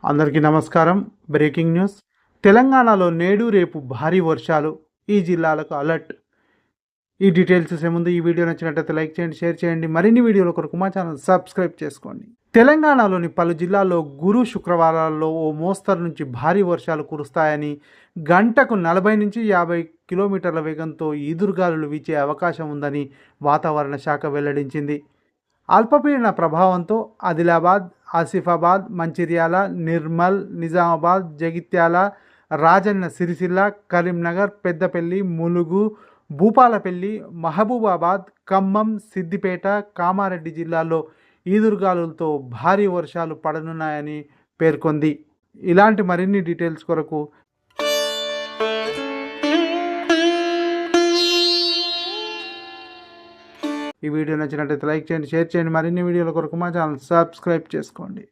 అందరికీ నమస్కారం. Breaking news. తెలంగాణలో నేడు రేపు భారీ వర్షాలు, ఈ జిల్లాలకు అలర్ట్. ఈ డీటెయిల్స్ చూసే ముందు ఈ వీడియో నచ్చినట్లయితే లైక్ చేయండి, షేర్ చేయండి. మరిన్ని వీడియోల కొరకు మా ఛానల్ సబ్స్క్రైబ్ చేసుకోండి. తెలంగాణలోని పలు జిల్లాల్లో గురు శుక్రవారాల్లో ఓ మోస్తరు నుంచి భారీ వర్షాలు కురుస్తాయని, గంటకు 40 నుంచి 50 కిలోమీటర్ల వేగంతో ఈదురుగాలులు వీచే అవకాశం ఉందని వాతావరణ శాఖ వెల్లడించింది. అల్పపీడన ప్రభావంతో ఆదిలాబాద్, ఆసిఫాబాద్, మంచిర్యాల, నిర్మల్, నిజామాబాద్, జగిత్యాల, రాజన్న సిరిసిల్ల, కరీంనగర్, పెద్దపల్లి, ములుగు, భూపాలపల్లి, మహబూబాబాద్, ఖమ్మం, సిద్దిపేట, కామారెడ్డి జిల్లాల్లో ఈదురుగాలులతో భారీ వర్షాలు పడనున్నాయని పేర్కొంది. ఇలాంటి మరిన్ని డీటెయిల్స్ కొరకు ఈ వీడియో నచ్చినట్లయితే లైక్ చేయండి, షేర్ చేయండి. మరిన్ని వీడియోల కొరకు మా ఛానల్ సబ్స్క్రైబ్ చేసుకోండి.